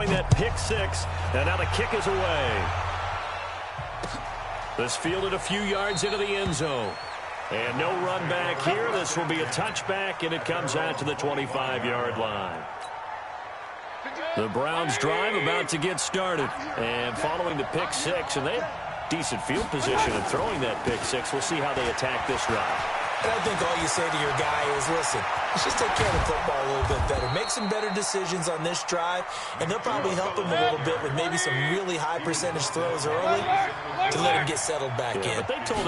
That pick six, and now the kick is away. This fielded a few yards into the end zone. And no run back here. This will be a touchback, and it comes out to the 25-yard line. The Browns drive about to get started. And following the pick six, and they have decent field position in throwing that pick six. We'll see how they attack this drive. And I think all you say to your guy is, listen, let's just take care of the football a little bit better. Make some better decisions on this drive, and they'll probably help him a little bit with maybe some really high percentage throws early to let him get settled back in. But they told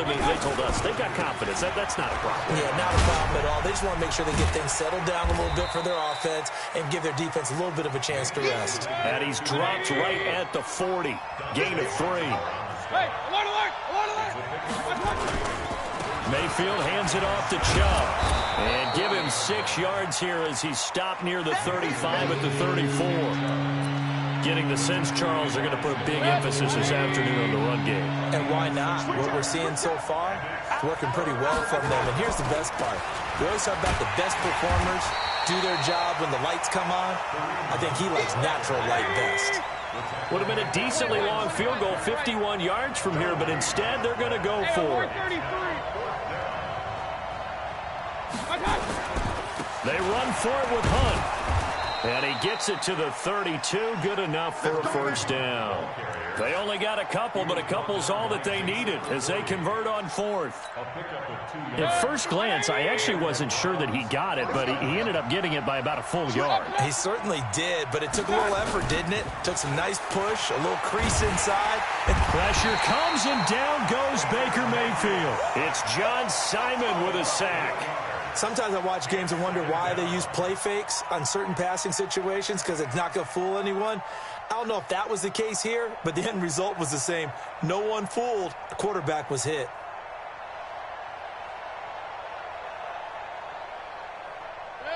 us, they've got confidence. That's not a problem. Yeah, not a problem at all. They just want to make sure they get things settled down a little bit for their offense and give their defense a little bit of a chance to rest. And he's dropped right at the 40. Gain of 3. Hey, alert! Mayfield hands it off to Chubb. And give him 6 yards here as he's stopped near the 35 at the 34. Getting the sense, Charles, they're going to put a big emphasis this afternoon on the run game. And why not? What we're seeing so far, it's working pretty well from them. And here's the best part. We always talk about the best performers do their job when the lights come on. I think he likes natural light best. Would have been a decently long field goal, 51 yards from here, but instead they're going to go for it. They run for it with Hunt. And he gets it to the 32. Good enough for a first down. They only got a couple, but a couple's all that they needed as they convert on 4th. At first glance, I actually wasn't sure that he got it, but he ended up getting it by about a full yard. He certainly did, but it took a little effort, didn't it? Took some nice push, a little crease inside. Pressure comes, and down goes Baker Mayfield. It's John Simon with a sack. Sometimes I watch games and wonder why they use play fakes on certain passing situations because it's not going to fool anyone. I don't know if that was the case here, but the end result was the same. No one fooled. The quarterback was hit.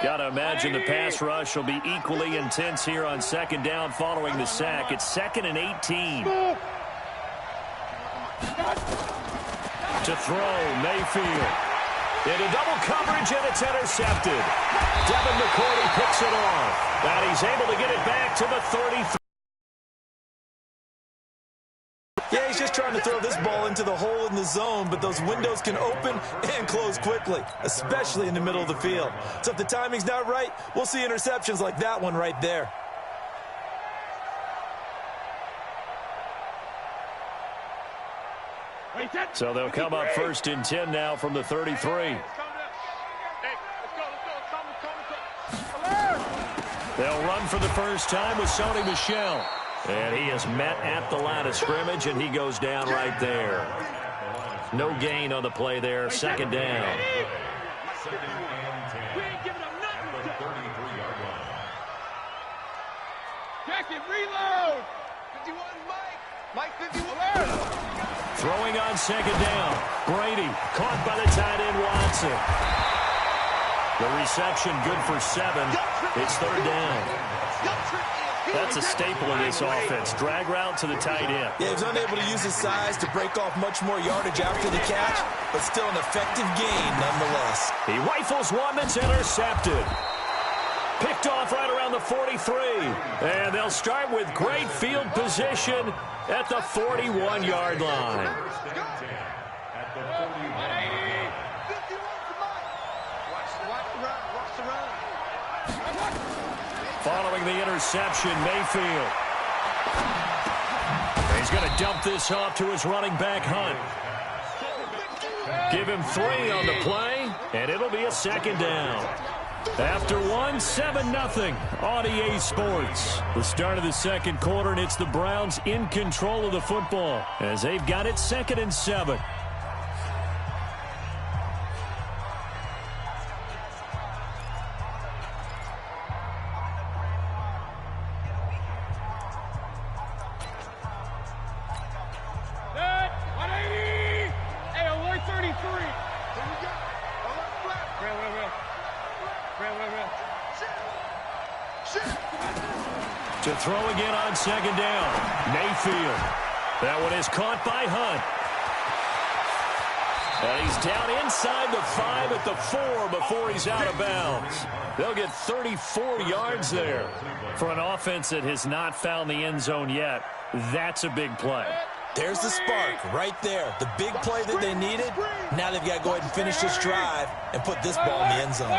Got to imagine the pass rush will be equally intense here on second down following the sack. It's 2nd and 18. To throw, Mayfield. Into double coverage, and it's intercepted. Devin McCourty picks it off. And he's able to get it back to the 33. Yeah, he's just trying to throw this ball into the hole in the zone, but those windows can open and close quickly, especially in the middle of the field. So if the timing's not right, we'll see interceptions like that one right there. So they'll come up 1st and 10 now from the 33. They'll run for the first time with Sony Michel. And he is met at the line of scrimmage, and he goes down right there. No gain on the play there. 2nd down. Reload! 51, Mike 51. Throwing on 2nd down. Brady caught by the tight end Watson. The reception good for 7. It's 3rd down. That's a staple in this offense. Drag route to the tight end. Yeah, he was unable to use his size to break off much more yardage after the catch, but still an effective gain nonetheless. He rifles one that's intercepted. Picked off right around the 43. And they'll start with great field position at the 41-yard line. Following the interception, Mayfield. He's going to dump this off to his running back, Hunt. Give him 3 on the play, and it'll be a 2nd down. After 7-0 on EA Sports. The start of the 2nd quarter, and it's the Browns in control of the football as they've got it 2nd and 7. To throw again on 2nd down. Mayfield. That one is caught by Hunt. And he's down inside the 5 at the 4 before he's out of bounds. They'll get 34 yards there. For an offense that has not found the end zone yet, that's a big play. There's the spark right there. The big play that they needed. Now they've got to go ahead and finish this drive and put this ball in the end zone.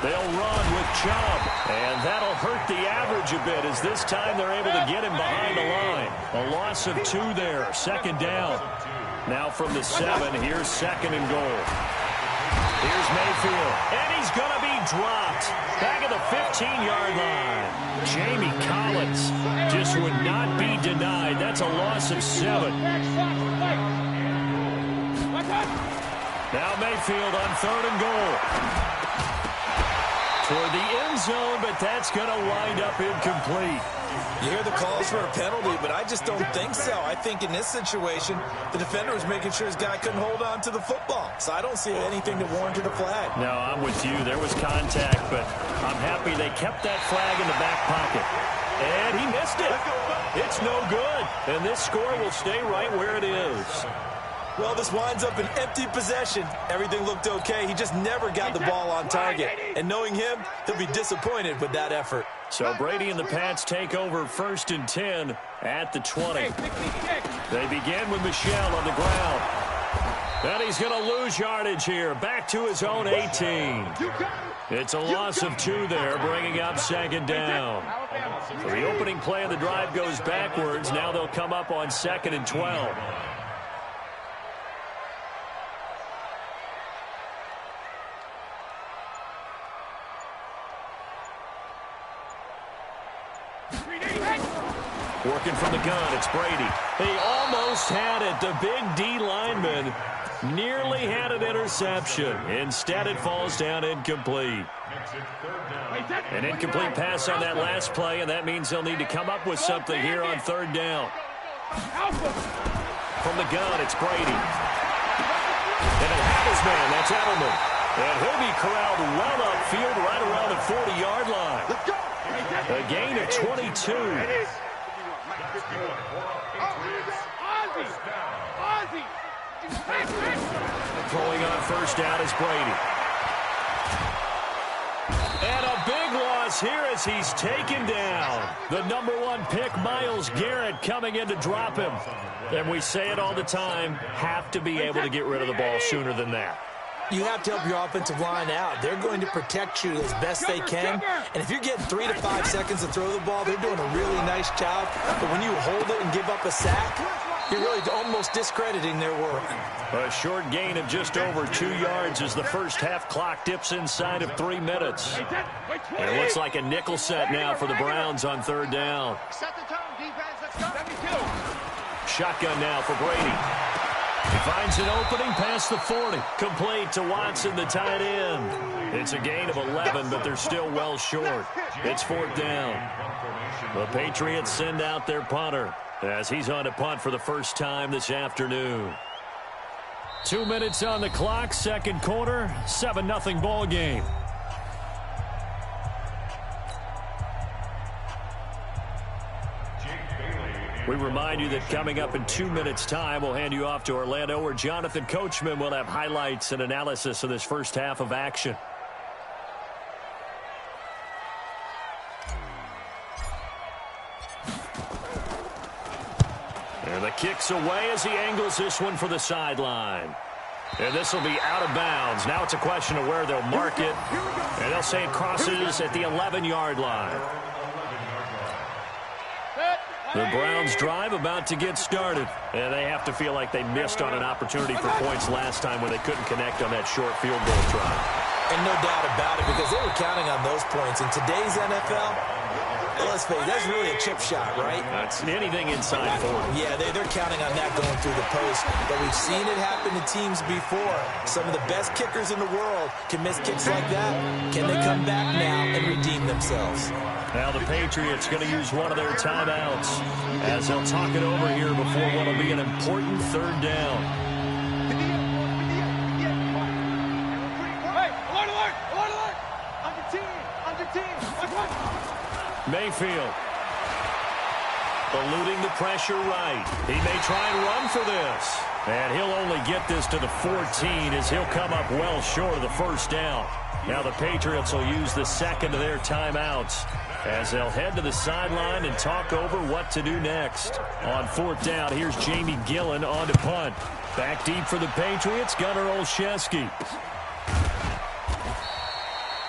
They'll run with Chubb, and that'll hurt the average a bit as this time they're able to get him behind the line. A loss of 2 there, second down. Now from the 7, here's second and goal. Here's Mayfield, and he's going to be dropped. Back at the 15-yard line. Jamie Collins just would not be denied. That's a loss of 7. Now Mayfield on third and goal. Toward the end zone, but that's going to wind up incomplete. You hear the calls for a penalty, but I just don't think so. I think in this situation, the defender was making sure his guy couldn't hold on to the football. So I don't see anything to warrant a flag. No, I'm with you. There was contact, but I'm happy they kept that flag in the back pocket. And he missed it. It's no good. And this score will stay right where it is. Well, this winds up an empty possession. Everything looked okay. He just never got the ball on target. And knowing him, he'll be disappointed with that effort. So Brady and the Pats take over first and 10 at the 20. They begin with Michel on the ground. And he's going to lose yardage here. Back to his own 18. It's a loss of 2 there, bringing up second down. So the opening play of the drive goes backwards. Now they'll come up on second and 12. Working from the gun, it's Brady. He almost had it. The big D lineman nearly had an interception. Instead, it falls down incomplete. An incomplete pass on that last play, and that means they'll need to come up with something here on third down. From the gun, it's Brady. And he'll have his man. That's Edelman. And he'll be corralled well upfield right around the 40-yard line. A gain of 22. Throwing on first down is Brady. And a big loss here as he's taken down. The #1 pick, Myles Garrett, coming in to drop him. And we say it all the time, have to be able to get rid of the ball sooner than that. You have to help your offensive line out. They're going to protect you as best they can. And if you're getting 3 to 5 seconds to throw the ball, they're doing a really nice job. But when you hold it and give up a sack, you're really almost discrediting their work. A short gain of just over 2 yards as the first half clock dips inside of 3 minutes. And it looks like a nickel set now for the Browns on third down. Set the tone, defense. Let's go. Shotgun now for Brady. He finds an opening past the 40. Complete to Watson, the tight end. It's a gain of 11, but they're still well short. It's fourth down. The Patriots send out their punter as he's on to punt for the first time this afternoon. 2 minutes on the clock, second quarter, 7-0 ball game. We remind you that coming up in 2 minutes' time, we'll hand you off to Orlando, where Jonathan Coachman will have highlights and analysis of this first half of action. And the kick's away as he angles this one for the sideline. And this will be out of bounds. Now it's a question of where they'll mark it. And they'll say it crosses at the 11-yard line. The Browns drive about to get started. And they have to feel like they missed on an opportunity for points last time when they couldn't connect on that short field goal try. And no doubt about it, because they were counting on those points. In today's NFL, let's face it, that's really a chip shot, right? That's anything inside 40. Yeah, they're counting on that going through the post. But we've seen it happen to teams before. Some of the best kickers in the world can miss kicks like that. Can they come back now and redeem themselves? Now the Patriots going to use one of their timeouts as they'll talk it over here before what will be an important third down. Hey, alert! On your team! Mayfield eluding the pressure right. He may try and run for this. And he'll only get this to the 14 as he'll come up well short of the first down. Now the Patriots will use the second of their timeouts as they'll head to the sideline and talk over what to do next. On fourth down, here's Jamie Gillen on to punt. Back deep for the Patriots, Gunnar Olszewski.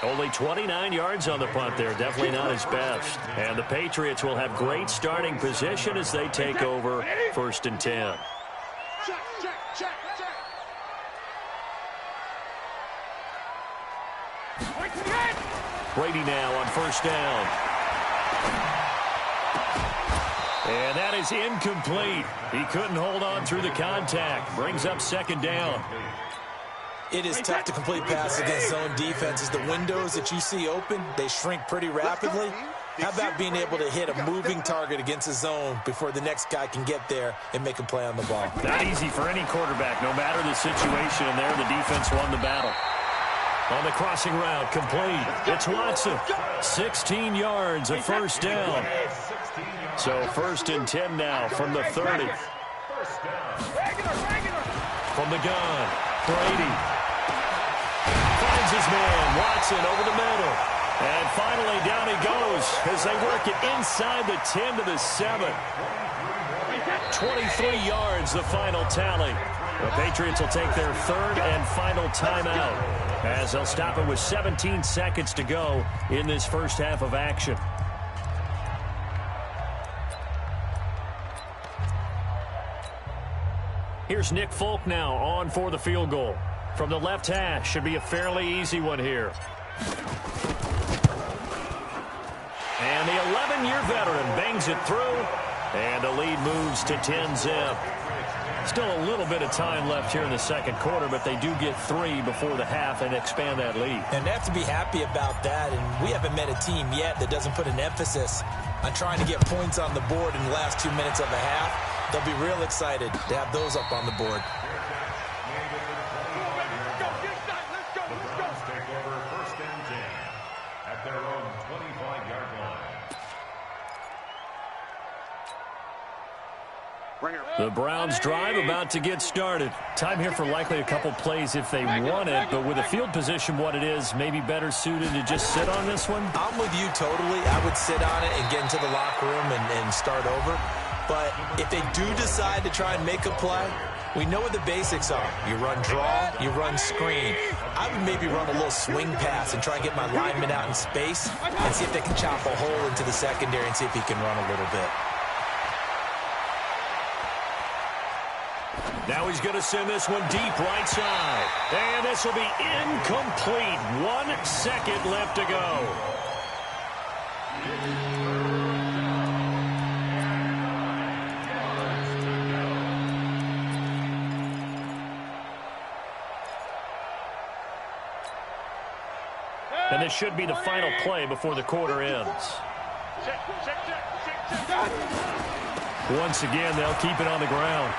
Only 29 yards on the punt there. Definitely not his best. And the Patriots will have great starting position as they take over 1st and 10. Brady now on 1st down. And that is incomplete. He couldn't hold on through the contact. Brings up 2nd down. It is tough to complete passes against zone defenses. The windows that you see open, they shrink pretty rapidly. How about being able to hit a moving target against a zone before the next guy can get there and make a play on the ball? Not easy for any quarterback, no matter the situation. And there, the defense won the battle. On the crossing route, complete. It's Watson. 16 yards, a 1st down. So 1st and 10 now from the 30. From the gun, Brady. Finds his man, Watson, over the middle. And finally, down he goes as they work it inside the 10 to the 7. 23 yards, the final tally. The Patriots will take their 3rd and final timeout as they'll stop it with 17 seconds to go in this first half of action. Here's Nick Folk now on for the field goal. From the left hash, should be a fairly easy one here. And the 11-year veteran bangs it through, and the lead moves to 10-zip. Still a little bit of time left here in the 2nd quarter, but they do get 3 before the half and expand that lead. And they have to be happy about that, and we haven't met a team yet that doesn't put an emphasis on trying to get points on the board in the last 2 minutes of a half. They'll be real excited to have those up on the board. The Browns drive about to get started. Time here for likely a couple plays if they want it, but with the field position what it is, maybe better suited to just sit on this one? I'm with you totally. I would sit on it and get into the locker room and start over. But if they do decide to try and make a play, we know what the basics are. You run draw, you run screen. I would maybe run a little swing pass and try and get my lineman out in space and see if they can chop a hole into the secondary and see if he can run a little bit. Now he's going to send this one deep right side. And this will be incomplete. 1 second left to go. And this should be the final play before the quarter ends. Once again, they'll keep it on the ground.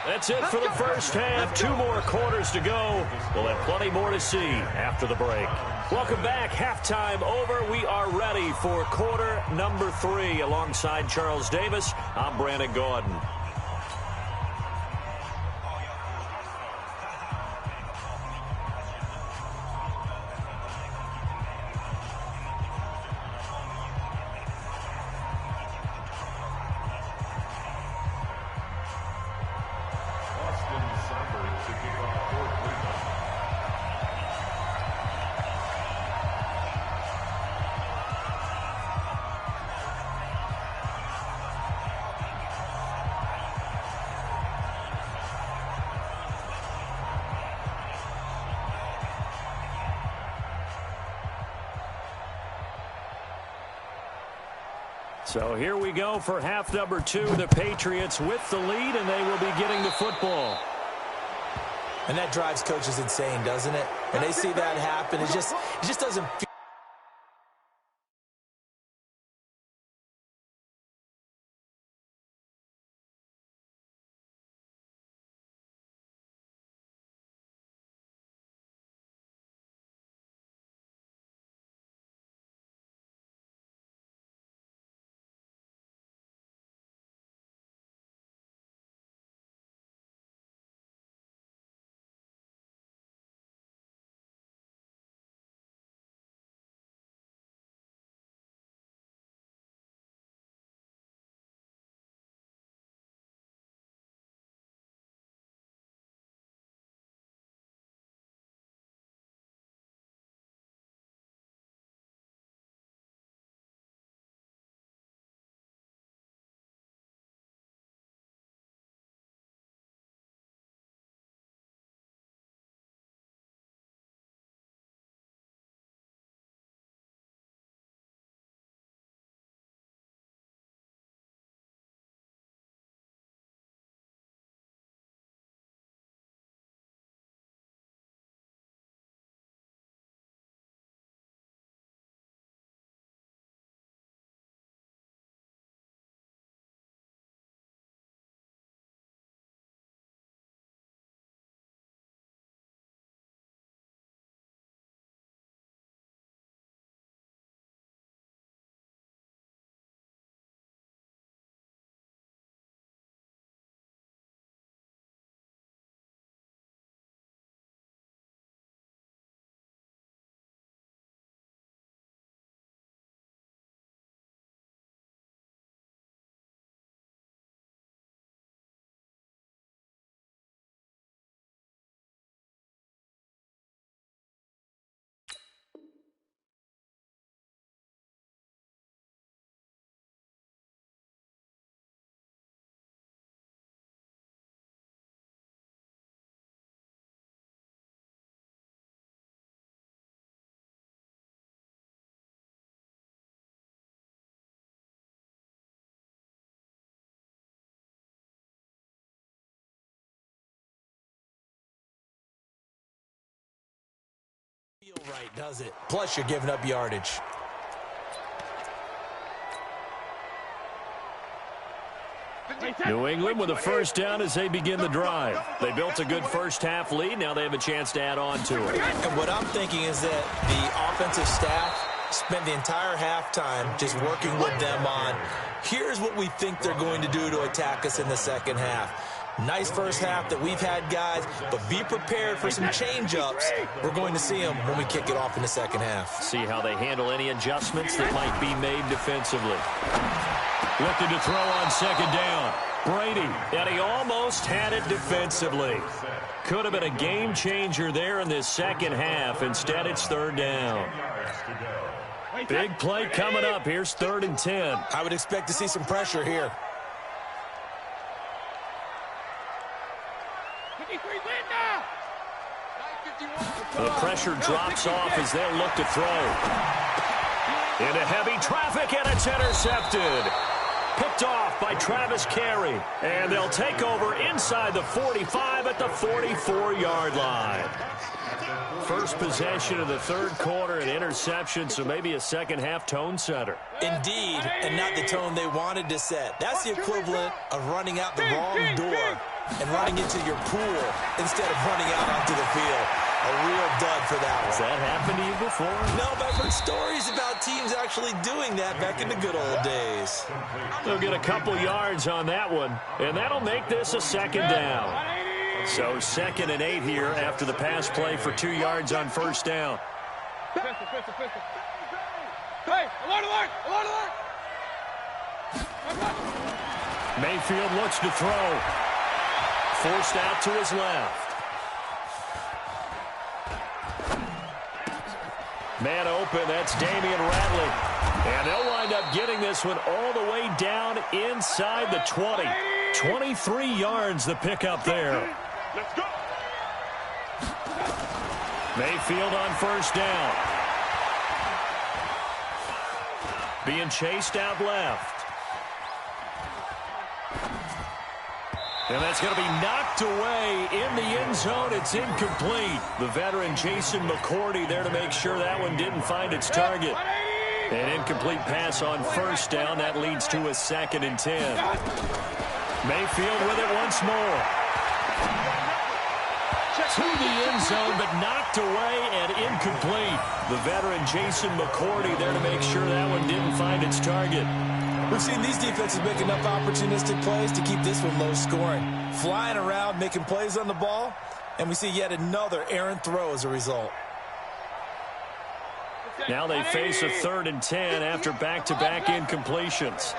That's it for the first half. 2 more quarters to go. We'll have plenty more to see after the break. Welcome back. Halftime over. We are ready for quarter number 3. Alongside Charles Davis, I'm Brandon Gordon. So here we go for half number 2. The Patriots with the lead, and they will be getting the football. And that drives coaches insane, doesn't it? When they see that happen, it just doesn't feel feel right, does it? Plus, you're giving up yardage. New England with a first down as they begin the drive. They built a good first-half lead. Now they have a chance to add on to it. And what I'm thinking is that the offensive staff spent the entire halftime just working with them on, here's what we think they're going to do to attack us in the second half. Nice first half that we've had, guys, but be prepared for some change-ups. We're going to see them when we kick it off in the second half. See how they handle any adjustments that might be made defensively. Looking to throw on second down. Brady, and he almost had it defensively. Could have been a game changer there in this second half. Instead, it's third down. Big play coming up. Here's 3rd and 10. I would expect to see some pressure here. The pressure drops off as they'll look to throw. Into heavy traffic, and it's intercepted. Picked off by Travis Carey. And they'll take over inside the 45 at the 44-yard line. First possession of the third quarter, an interception, so maybe a second-half tone setter. Indeed, and not the tone they wanted to set. That's the equivalent of running out the wrong door and running into your pool instead of running out onto the field. A real dud for that one. Has that happened to you before? No, but I've heard stories about teams actually doing that back in the good old days. They'll get a couple yards on that one, and that'll make this a second down. So 2nd and 8 here after the pass play for 2 yards on first down. Mayfield looks to throw. Forced out to his left. Man open, that's Damian Ratley. And they'll wind up getting this one all the way down inside the 20. 23 yards the pickup there. Let's go. Mayfield on first down. Being chased out left. And that's going to be knocked away in the end zone. It's incomplete. The veteran Jason McCourty there to make sure that one didn't find its target. An incomplete pass on first down. That leads to a 2nd and 10. Mayfield with it once more. To the end zone, but knocked away and incomplete. The veteran Jason McCourty there to make sure that one didn't find its target. We've seen these defenses make enough opportunistic plays to keep this one low scoring. Flying around, making plays on the ball, and we see yet another errant throw as a result. Now they face a 3rd and 10 after back-to-back incompletions.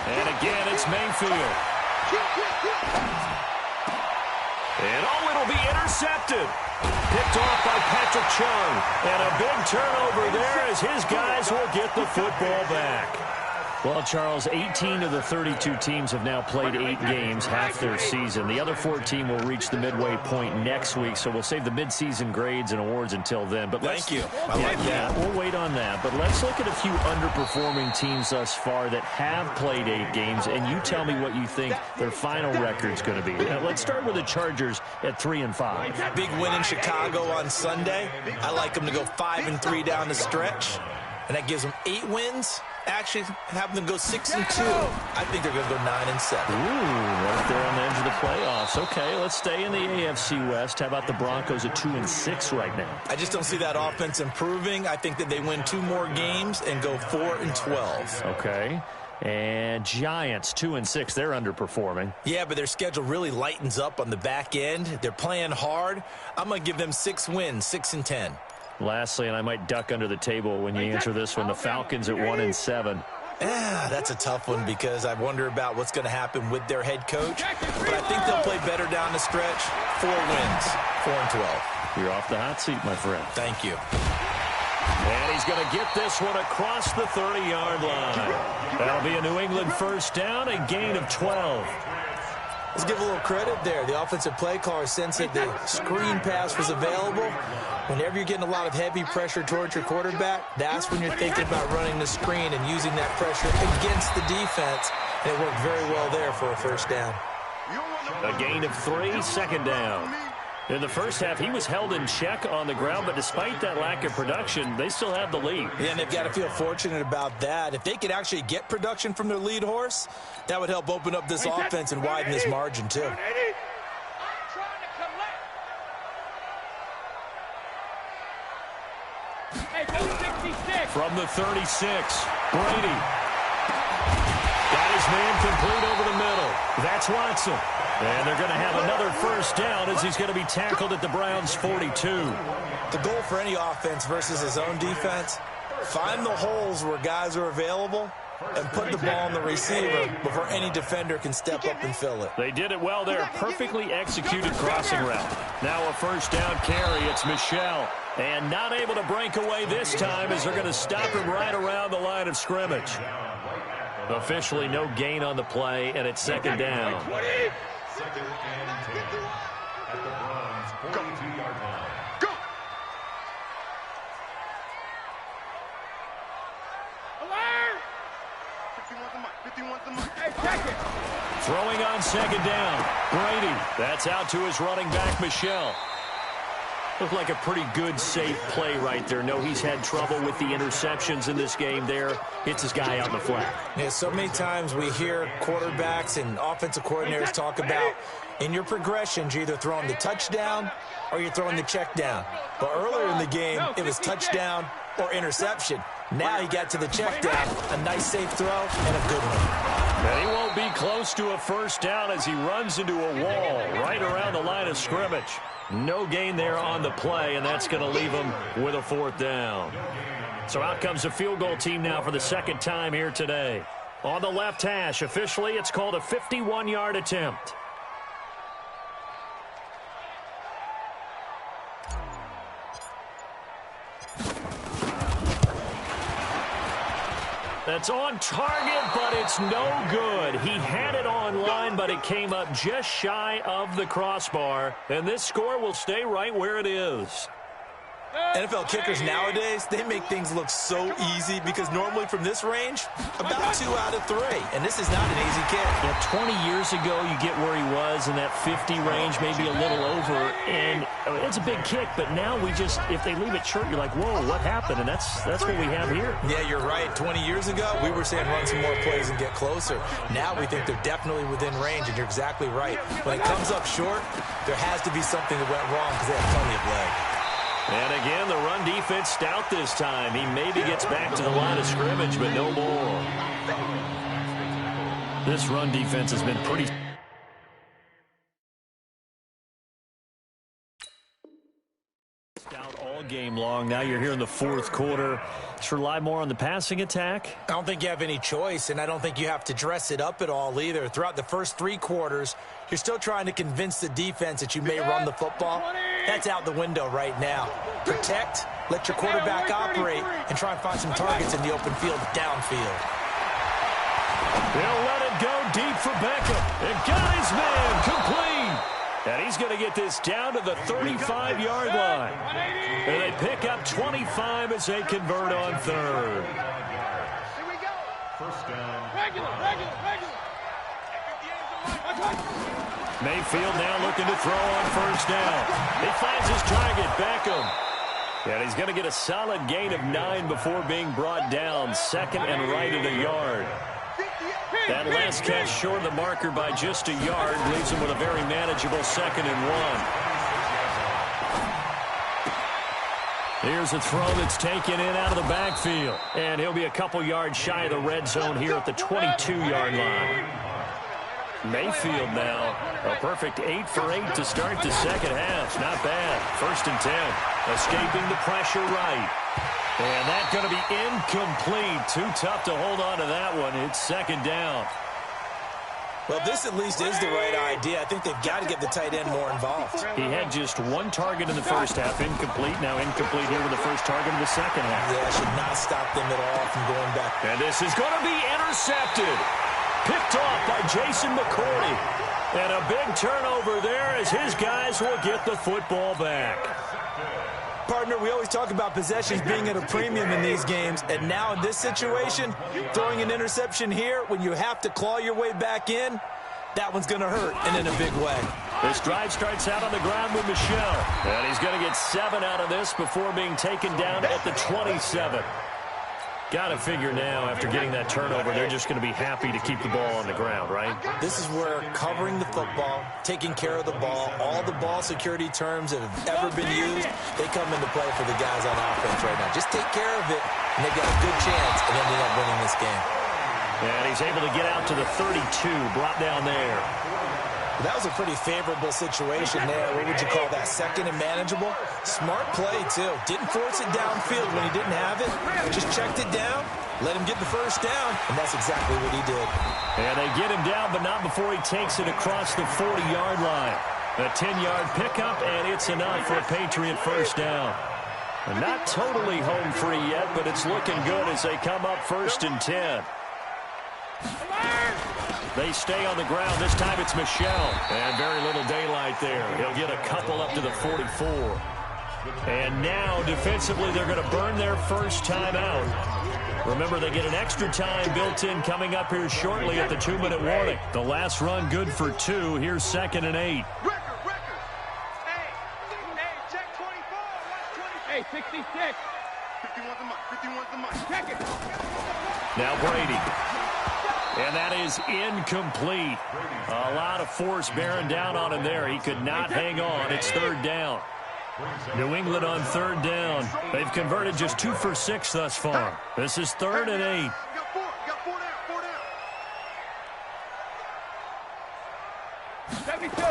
And again, it's Mayfield. And it'll be intercepted. Picked off by Patrick Chung. And a big turnover there as his guys will get the football back. Well, Charles, 18 of the 32 teams have now played 8 games, half their season. The other 14 will reach the midway point next week, so we'll save the midseason grades and awards until then. But thank you. I like that. We'll wait on that. But let's look at a few underperforming teams thus far that have played 8 games, and you tell me what you think their final record's going to be. Now, let's start with the Chargers at 3-5. Big win in Chicago on Sunday. I like them to go 5-3 down the stretch, and that gives them 8 wins. Actually have them go 6-2. I think they're going to go 9-7. Ooh, right there on the edge of the playoffs. Okay, let's stay in the AFC West. How about the Broncos at 2-6 right now? I just don't see that offense improving. I think that they win 2 more games and go 4-12. Okay. And Giants, 2-6. They're underperforming. Yeah, but their schedule really lightens up on the back end. They're playing hard. I'm going to give them 6 wins, 6-10. Lastly, and I might duck under the table when you answer this one, the Falcons at 1-7. Yeah, that's a tough one because I wonder about what's going to happen with their head coach. But I think they'll play better down the stretch. 4 wins, 4-12. You're off the hot seat, my friend. Thank you. And he's going to get this one across the 30-yard line. That'll be a New England first down, a gain of 12. Let's give a little credit there. The offensive play caller sensed that the screen pass was available. Whenever you're getting a lot of heavy pressure towards your quarterback, that's when you're thinking about running the screen and using that pressure against the defense. And it worked very well there for a first down. A gain of 3, second down. In the first half, he was held in check on the ground, but despite that lack of production, they still have the lead. Yeah, and they've got to feel fortunate about that. If they could actually get production from their lead horse, that would help open up this offense and widen this margin, too. From the 36, Brady. Got his man complete over the middle. That's Watson. And they're going to have another first down as he's going to be tackled at the Browns' 42. The goal for any offense versus his own defense, find the holes where guys are available and put the ball on the receiver before any defender can step up and fill it. They did it well there. Perfectly executed crossing route. Now a first down carry. It's Michel. And not able to break away this time as they're going to stop him right around the line of scrimmage. Officially no gain on the play, and it's second down. Second and 10 at the Browns' 42-yard line. Go! Alert! 51's the mark. Hey, check it! Throwing on second down. Brady. That's out to his running back, Michel. Looked like a pretty good, safe play right there. No, he's had trouble with the interceptions in this game there. Hits his guy out in the flat. Yeah, so many times we hear quarterbacks and offensive coordinators talk about in your progressions, you're either throwing the touchdown or you're throwing the check down. But earlier in the game, it was touchdown or interception. Now he got to the check down, a nice safe throw, and a good one. And he won't be close to a first down as he runs into a wall right around the line of scrimmage. No gain there on the play, and that's going to leave him with a fourth down. So out comes the field goal team now for the second time here today. On the left hash, officially, it's called a 51-yard attempt. That's on target, but it's no good. He had it on line, but it came up just shy of the crossbar. And this score will stay right where it is. NFL kickers nowadays, they make things look so easy because normally from this range, about 2 out of 3. And this is not an easy kick. Yeah, 20 years ago, you get where he was in that 50 range, maybe a little over. And it's a big kick, but now we just, if they leave it short, you're like, whoa, what happened? And that's what we have here. Yeah, you're right. 20 years ago, we were saying run some more plays and get closer. Now we think they're definitely within range, and you're exactly right. When it comes up short, there has to be something that went wrong because they have plenty of leg. And again, the run defense stout this time. He maybe gets back to the line of scrimmage, but no more. This run defense has been pretty stout all game long. Now you're here in the fourth quarter. Let's rely more on the passing attack. I don't think you have any choice, and I don't think you have to dress it up at all either. Throughout the first 3 quarters, you're still trying to convince the defense that you may run the football. That's out the window right now. Protect, let your quarterback operate, and try and find some targets in the open field downfield. They'll let it go deep for Beckham. And got his man complete. And he's going to get this down to the 35-yard line. And they pick up 25 as they convert on third. Here we go. First down. Regular. Mayfield now looking to throw on first down. He finds his target, Beckham. And he's going to get a solid gain of 9 before being brought down. Second and right at a yard. That last catch short of the marker by just a yard leaves him with a very manageable second and 1. Here's a throw that's taken in out of the backfield. And he'll be a couple yards shy of the red zone here at the 22-yard line. Mayfield now, a perfect 8 for 8 to start the second half. Not bad. First and 10. Escaping the pressure right. And that's going to be incomplete. Too tough to hold on to that one. It's second down. Well, this at least is the right idea. I think they've got to get the tight end more involved. He had just 1 target in the first half. Incomplete. Now incomplete here with the first target in the second half. Yeah, should not stop them at all from going back. And this is going to be intercepted. Picked off by Jason McCourty. And a big turnover there as his guys will get the football back. Partner, we always talk about possessions being at a premium in these games, and now in this situation, throwing an interception here when you have to claw your way back in, that one's going to hurt, and in a big way. This drive starts out on the ground with Michel. And he's going to get 7 out of this before being taken down at the 27. Got to figure now, after getting that turnover, they're just going to be happy to keep the ball on the ground, right? This is where covering the football, taking care of the ball, all the ball security terms that have ever been used, they come into play for the guys on offense right now. Just take care of it, and they've got a good chance at ending up winning this game. And he's able to get out to the 32, brought down there. That was a pretty favorable situation there. What would you call that? Second and manageable? Smart play, too. Didn't force it downfield when he didn't have it. Just checked it down, let him get the first down, and that's exactly what he did. And they get him down, but not before he takes it across the 40-yard line. A 10-yard pickup, and it's enough for a Patriot first down. And not totally home free yet, but it's looking good as they come up 1st and 10. They stay on the ground. This time it's Michel. And very little daylight there. He'll get a couple up to the 44. And now, defensively, they're going to burn their first timeout. Remember, they get an extra time built in coming up here shortly at the 2-minute warning. The last run good for 2. Here's 2nd and 8. Hey, check 24. Hey, 66. 51's the mic. 51's the mic. Check it. Now Brady. And that is incomplete. A lot of force bearing down on him there. He could not hang on. It's 3rd down. New England on 3rd down. They've converted just 2 for 6 thus far. This is 3rd and 8. Got 4 down. 72.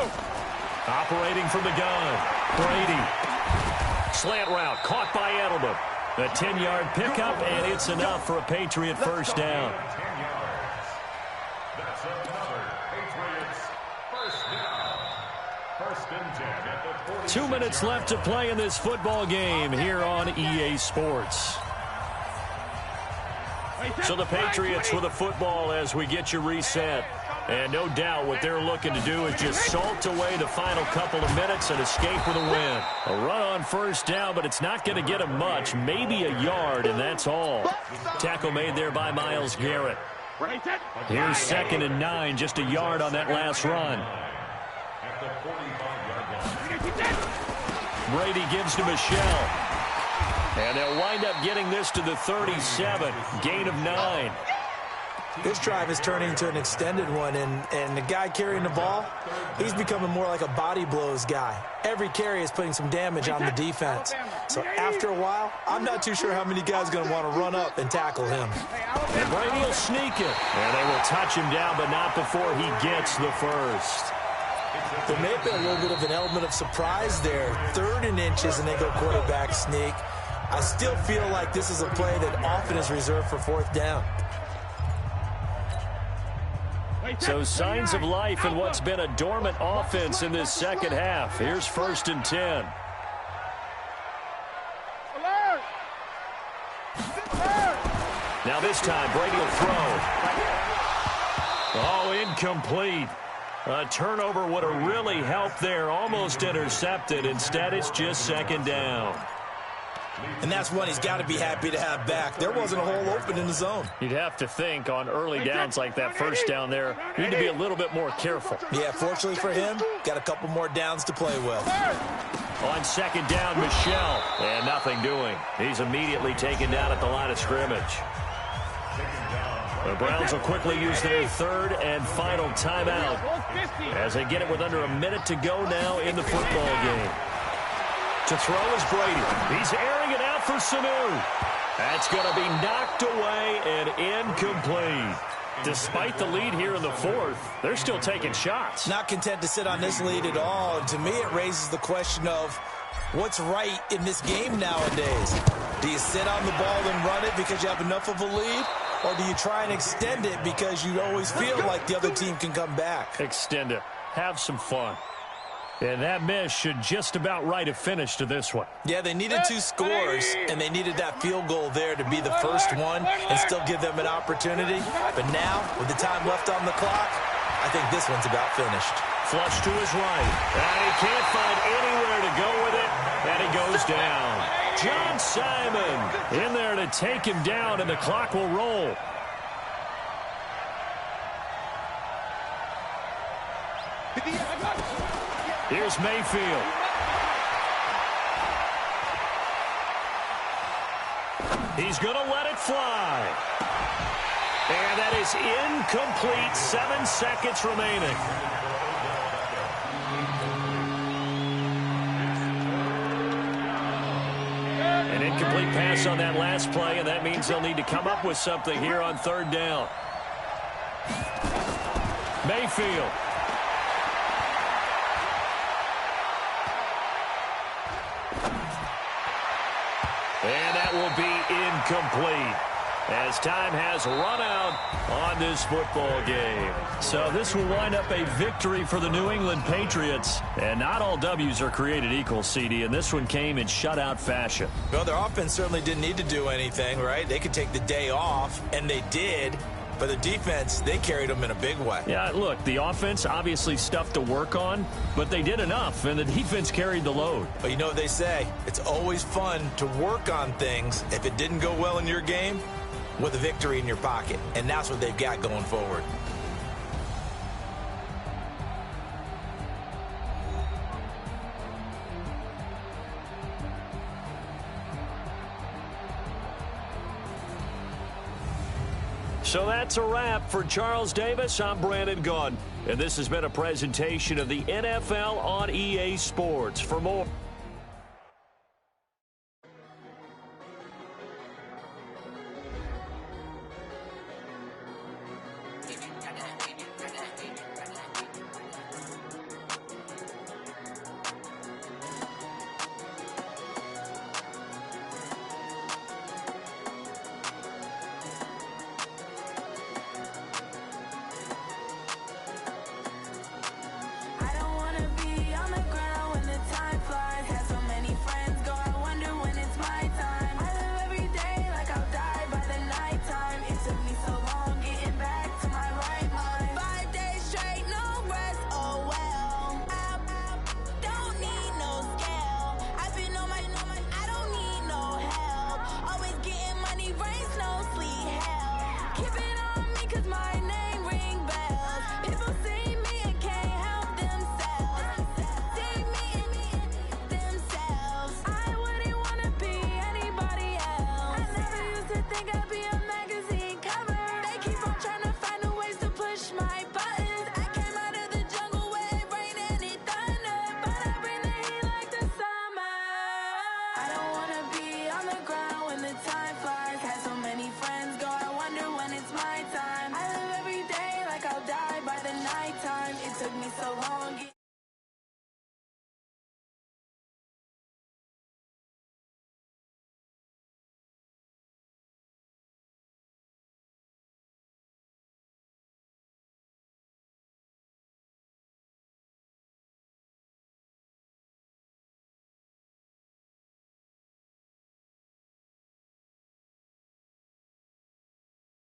Operating from the gun. Brady. Slant route caught by Edelman. A 10-yard pickup, and it's enough for a Patriot first down. 2 minutes left to play in this football game here on EA Sports. So the Patriots with the football as we get you reset. And no doubt what they're looking to do is just salt away the final couple of minutes and escape with a win. A run on first down, but it's not going to get them much. Maybe a yard, and that's all. Tackle made there by Myles Garrett. Here's 2nd and 9, just a yard on that last run. Brady gives to Michel. And they'll wind up getting this to the 37. Gain of 9. This drive is turning into an extended one, and the guy carrying the ball, he's becoming more like a body blows guy. Every carry is putting some damage on the defense. So after a while, I'm not too sure how many guys are going to want to run up and tackle him. And Brady will sneak it. And they will touch him down, but not before he gets the first. There may have been a little bit of an element of surprise there. 3rd and inches, and they go quarterback sneak. I still feel like this is a play that often is reserved for 4th down. So signs of life in what's been a dormant offense in this second half. Here's 1st and 10. Now this time, Brady will throw. Oh, incomplete. A turnover would have really helped there. Almost intercepted. Instead, it's just 2nd down. And that's one he's got to be happy to have back. There wasn't a hole open in the zone. You'd have to think on early downs like that first down there, you need to be a little bit more careful. Yeah, fortunately for him, got a couple more downs to play with. On 2nd down, Michel. And nothing doing. He's immediately taken down at the line of scrimmage. The Browns will quickly use their 3rd and final timeout as they get it with under a minute to go now in the football game. To throw is Brady. He's airing it out for Sanu. That's going to be knocked away and incomplete. Despite the lead here in the 4th, they're still taking shots. Not content to sit on this lead at all. And to me, it raises the question of what's right in this game nowadays. Do you sit on the ball and run it because you have enough of a lead? Or do you try and extend it because you always feel like the other team can come back? Extend it. Have some fun. And that miss should just about write a finish to this one. Yeah, they needed 2 scores, and they needed that field goal there to be the first one and still give them an opportunity. But now, with the time left on the clock, I think this one's about finished. Flush to his right. And he can't find anywhere to go with it, and he goes down. John Simon in there to take him down, and the clock will roll. Here's Mayfield. He's going to let it fly. And that is incomplete. 7 seconds remaining. An incomplete pass on that last play, and that means they'll need to come up with something here on 3rd down. Mayfield. And that will be incomplete as time has run out on this football game. So this will wind up a victory for the New England Patriots. And not all W's are created equal, CD, and this one came in shutout fashion. Well, their offense certainly didn't need to do anything, right? They could take the day off, and they did. But the defense, they carried them in a big way. Yeah, look, the offense, obviously stuff to work on, but they did enough, and the defense carried the load. But you know what they say, it's always fun to work on things if it didn't go well in your game with a victory in your pocket. And that's what they've got going forward. So that's a wrap for Charles Davis. I'm Brandon Gaudin, and this has been a presentation of the NFL on EA Sports. For more